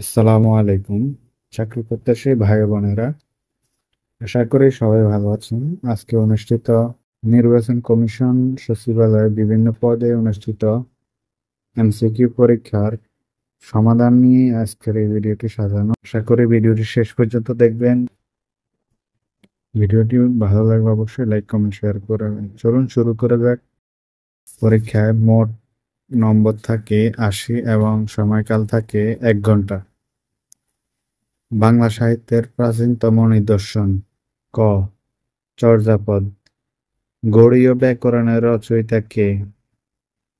আসসালামু আলাইকুম। চাকরি প্রত্যাশী ভাই বোনেরা, আশা করি সবাই ভালো আছেন। আজকে অনুষ্ঠিত নির্বাচন কমিশন সচিবালয়ে বিভিন্ন পদে অনুষ্ঠিত এমসিকিউ পরীক্ষার সমাধান নিয়ে আজকের এই ভিডিওটি সাজানো। আশা করি ভিডিওটি শেষ পর্যন্ত দেখবেন। ভিডিওটি ভালো লাগলে অবশ্যই লাইক কমেন্ট শেয়ার করবেন। চলুন শুরু করা যাক। পরীক্ষায় মোট নম্বর থাকে ৮০ এবং সময়কাল থাকে ১ ঘন্টা। বাংলা সাহিত্যের প্রাচীনতম নিদর্শন। ক. চর্যাপদ। গৌড়ীয় ব্যাকরণের রচয়িতা কে?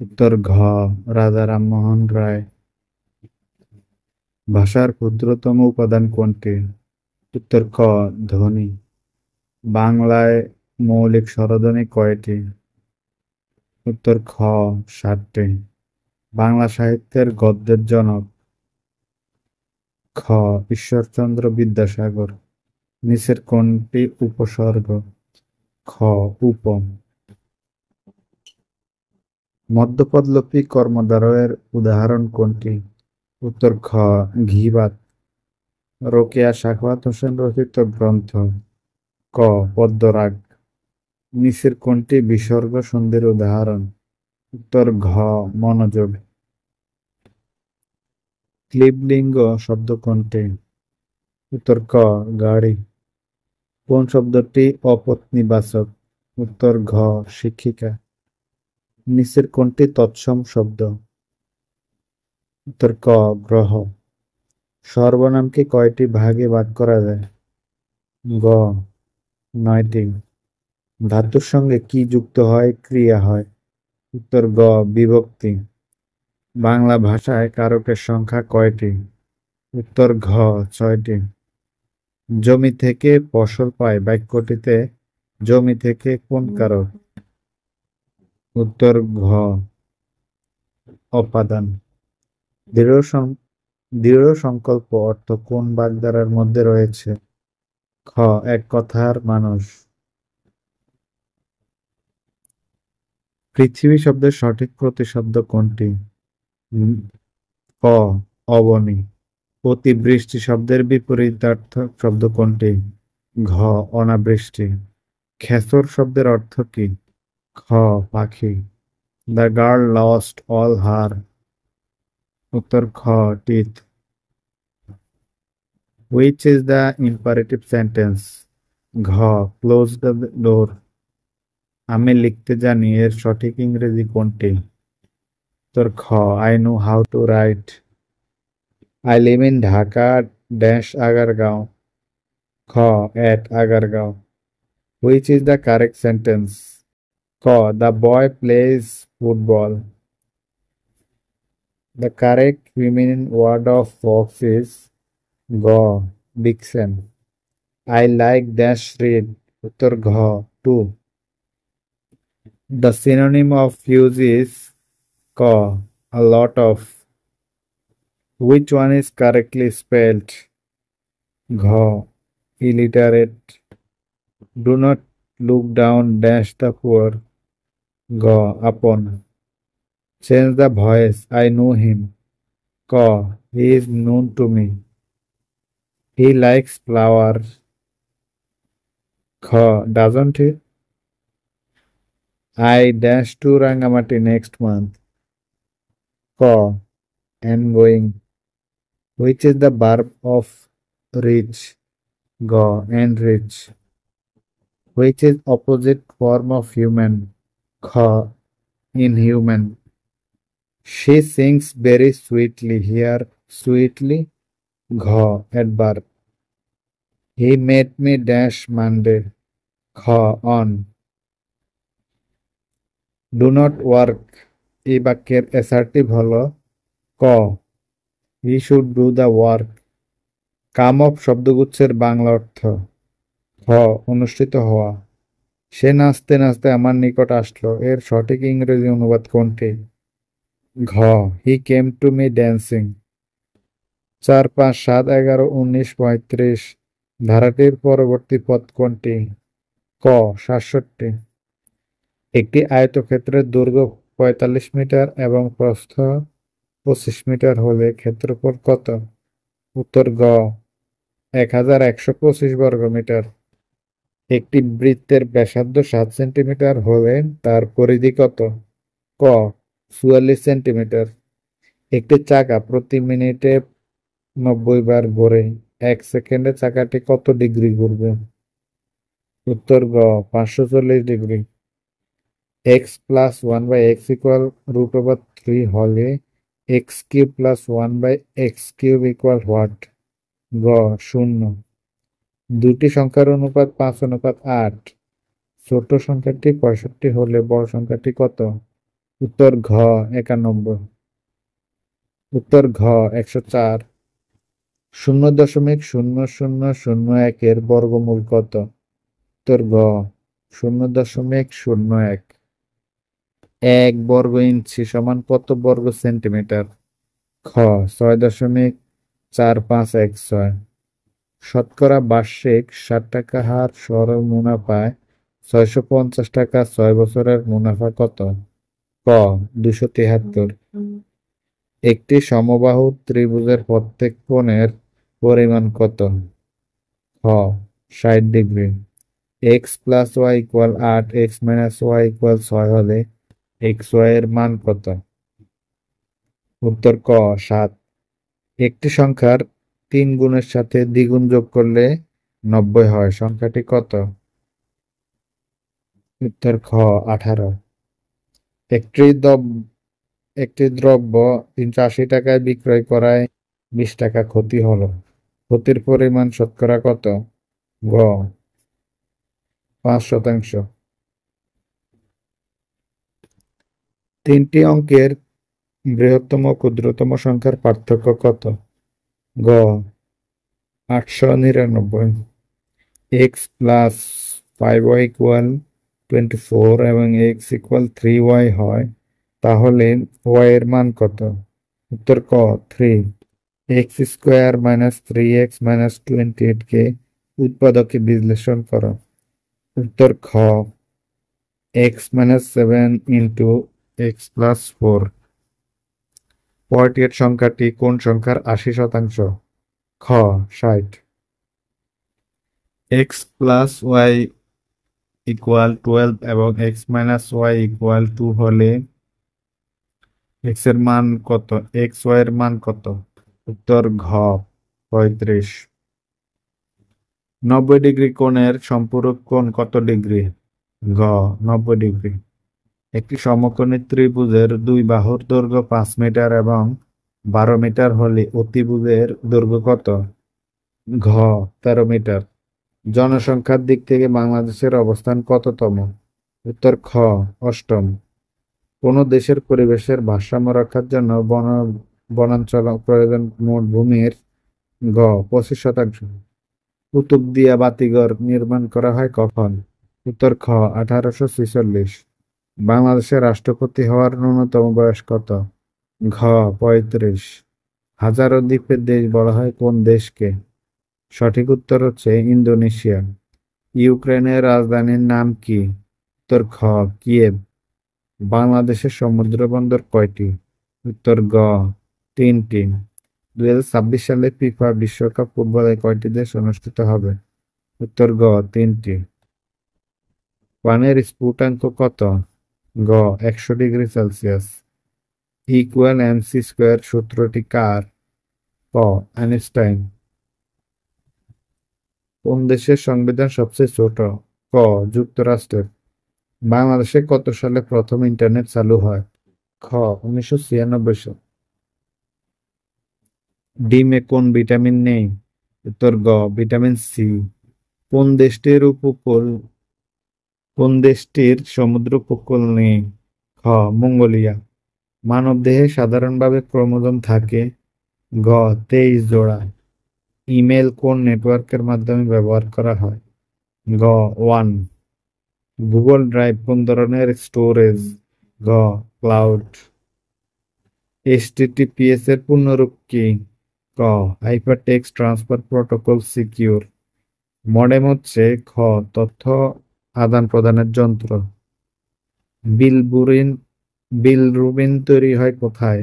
উত্তর ঘ. রাজা রামমোহন রায়। ভাষার ক্ষুদ্রতম উপাদান কোনটি? উত্তর ক. ধ্বনি। বাংলায় মৌলিক স্বরধ্বনি কয়টি? উত্তর খ. ৭টি। বাংলা সাহিত্যের গদ্যের জনক। খ. ঈশ্বরচন্দ্র বিদ্যাসাগর। নিচের কোনটি উপসর্গ? খ. উপম। মধ্যপদলোপী কর্মদ্বয়ের উদাহরণ কোনটি? উত্তর খ. ঘিবাত। রোকেয়া সাখাওয়াত হোসেন রচিত গ্রন্থ। ক. পদ্মরাগ। নিচের কোনটি বিসর্গ সন্ধির উদাহরণ? উত্তর ঘ. মনোযোগ। ক্লীবলিঙ্গ শব্দ কোনটি? উত্তর ক. গাড়ি। কোন শব্দটি অপত্নীবাচক? উত্তর ঘ. শিক্ষিকা। নিচের কোনটি তৎসম শব্দ? উত্তর ক. গ্রহ। সর্বনামকে কয়টি ভাগে ভাগ করা যায়? গ. ৯টি। ধাতুর সঙ্গে কি যুক্ত হয় ক্রিয়া হয়? উত্তর গ. বিভক্তি। বাংলা ভাষায় কারকের সংখ্যা কয়টি? উত্তর ঘ. ৬টি। জমি থেকে ফসল পায় বাক্যটিতে জমি থেকে কোন কারক? উত্তর ঘ. অপাদান। দৃঢ় সংকল্প অর্থ কোন বাগধারার মধ্যে রয়েছে? খ. এক কথার মানুষ। পৃথিবী শব্দের সঠিক প্রতিশব্দ কোনটি? ক. অবনী। অতিবৃষ্টি শব্দের বিপরীতার্থক শব্দ কোনটি? ঘ. অনাবৃষ্টি। খেচর শব্দের অর্থ কি? খ. পাখি। The girl lost all her. উত্তর খ. Teeth. Which is the imperative sentence? ঘ. Close the door. আমি লিখতে জানি এর সঠিক ইংরেজি কোনটি? উত্তর খ. I know how to write. I live in Dhaka Agargaon. Kh. At Agargaon. Which is the correct sentence? K. The boy plays football. The correct feminine word of fox is G. Vixen. I like dash read. Uttar Gh. Too. The synonym of fuse is K. A lot of. Which one is correctly spelled? Gh. Illiterate. Do not look down dash the poor. G. Upon. Change the voice. I know him. K. He is known to me. He likes flowers. Kh. Doesn't he? I dash to Rangamati next month. K. Am going. Which is the verb of reach? G. Enrich. Which is opposite form of human? Kh. Inhuman. She sings very sweetly. Here, sweetly. Gh. Adverb. He made me dash Monday. Kh. On. Do not work. এই বাক্যের assertive হলো ক. He should do the work. Come off শব্দগুচ্ছের বাংলা অর্থ? খ. অনুষ্ঠিত হওয়া। সে নাচতে নাচতে আমার নিকট আসলো এর সঠিক ইংরেজি অনুবাদ কোনটি? ঘ. হি কেম টু মি ড্যান্সিং। ৪, ৫, ৭, ১১, ১৯, ৩৫ ধারাটির পরবর্তী পদ কোনটি? ক. ৬৭। একটি আয়তক্ষেত্রের দৈর্ঘ্য ৪৫ মিটার এবং প্রস্থ ২৫ মিটার হলে ক্ষেত্রফল কত? উত্তর গ 1125 বর্গমিটার। একটি বৃত্তের ব্যাসার্ধ 7 সেন্টিমিটার হলে তার পরিধি কত? ক 44 সেন্টিমিটার। একটি চাকা প্রতি মিনিটে 90 বার ঘোরে, 1 সেকেন্ডে চাকাটি কত ডিগ্রি ঘুরবে? উত্তর গ 540 ডিগ্রি। x+1/x = √3 হলে x³ + 1/x³ হোয়াট? গ 0। দুটি সংখ্যার অনুপাত 5:8। ছোট সংখ্যাটি 65 হলে বড় সংখ্যাটি কত? উত্তর ঘ 91। উত্তর ঘ 104। 0.0001 বর্গমূল কত? উত্তর গ 0.01। 1 বর্গ ইঞ্চি সমান কত বর্গ সেন্টিমিটার? খ 6.4516। শতকরা বার্ষিক 60 টাকা হার সরল মুনাফায় 650 টাকা 6 বছরের মুনাফা কত? ক 273। একটি সমবাহু ত্রিভুজের প্রত্যেক কোণের পরিমাণ কত? খ 60 ডিগ্রি। x+y = 8, x-y = 6 হলে xy এর মান কত? উত্তর ক 7। একটি সংখ্যার 3 গুণের সাথে দ্বিগুণ যোগ করলে 90 হয়, সংখ্যাটি কত? উত্তর খ 18। একটি দ্রব্য 380 টাকায় বিক্রয় করায় 20 টাকা ক্ষতি হলো, ক্ষতির পরিমাণ শতকরা কত? গ 5%। তিনটি অঙ্কের বৃহত্তম ও ক্ষুদ্রতম সংখ্যার পার্থক্য কত? গ 899। x+5y = 24 এবং x=3y হয়, তাহলে y এর মান কত? উত্তর ক 3। x² - 3x - 28 কে উৎপাদকে বিশ্লেষণ করো। উত্তর খ x-7 × x+4। 48 সংখ্যাটি কোন সংখ্যার 80%? খ 60। x+y = 12 এবং x-y = 2 হলে xy এর মান কত? উত্তর ঘ 35। 90 ডিগ্রি কোণের সম্পূরক কোণ কত ডিগ্রি? ঘ 90 ডিগ্রি। একটি সমকোণী ত্রিভুজের দুই বাহুর দৈর্ঘ্য 5 মিটার এবং 12 মিটার হলে অতিভুজের দৈর্ঘ্য কত? ঘ 13 মিটার। জনসংখ্যার দিক থেকে বাংলাদেশের অবস্থান কততম? উত্তর খ 8ম। কোন দেশের পরিবেশের ভারসাম্য রক্ষার জন্য বনাঞ্চল প্রয়োজন মোট ভূমির? গ 25%। কুতুবদিয়া বাতিঘর নির্মাণ করা হয় কখন? উত্তর খ 1846। বাংলাদেশের রাষ্ট্রপতি হওয়ার ন্যূনতম বয়স কত? ঘ 35। হাজারো দ্বীপের দেশ বলা হয় কোন দেশকে? সঠিক উত্তর হচ্ছে ইন্দোনেশিয়া। ইউক্রেনের রাজধানীর নাম কি? উত্তর খ কিয়েভ। বাংলাদেশের সমুদ্র বন্দর কয়টি? উত্তর গ 3টি। 2026 সালে ফিফা বিশ্বকাপ ফুটবলে কয়টি দেশ অনুষ্ঠিত হবে? উত্তর গ 3টি। পানির স্ফুটনাঙ্ক কত? গ 100°C। = mc² সূত্রটি কার? ক আইনস্টাইন। কোন দেশের সংবিধান সবচেয়ে ছোট? ক যুক্তরাষ্ট্রের। বাংলাদেশে কত সালে প্রথম ইন্টারনেট চালু হয়? খ 1996 সাল। ডিমে কোন ভিটামিন নেই? উত্তর গ ভিটামিন সি। কোন দেশটির সমুদ্র উপকূল নেই? খ মঙ্গোলিয়া। মানবদেহে সাধারণভাবে ক্রোমোজোম থাকে? গ 23 জোড়া। ইমেল কোন নেটওয়ার্কের মাধ্যমে ব্যবহার করা হয়? গ 1। গুগল ড্রাইভ কোন ধরনের স্টোরেজ? গ ক্লাউড। HTTPS এর পূর্ণরূপ কি? ক hypertext transfer protocol secure. Modem হচ্ছে খ তথ্য আদান প্রদানের যন্ত্র। বিলরুবিন তৈরি হয় কোথায়?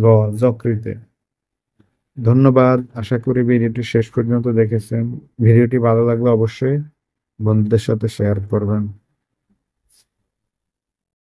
গ যকৃতে। ধন্যবাদ। আশা করি ভিডিওটি শেষ পর্যন্ত দেখেছেন। ভিডিওটি ভালো লাগলে অবশ্যই বন্ধুদের সাথে শেয়ার করবেন।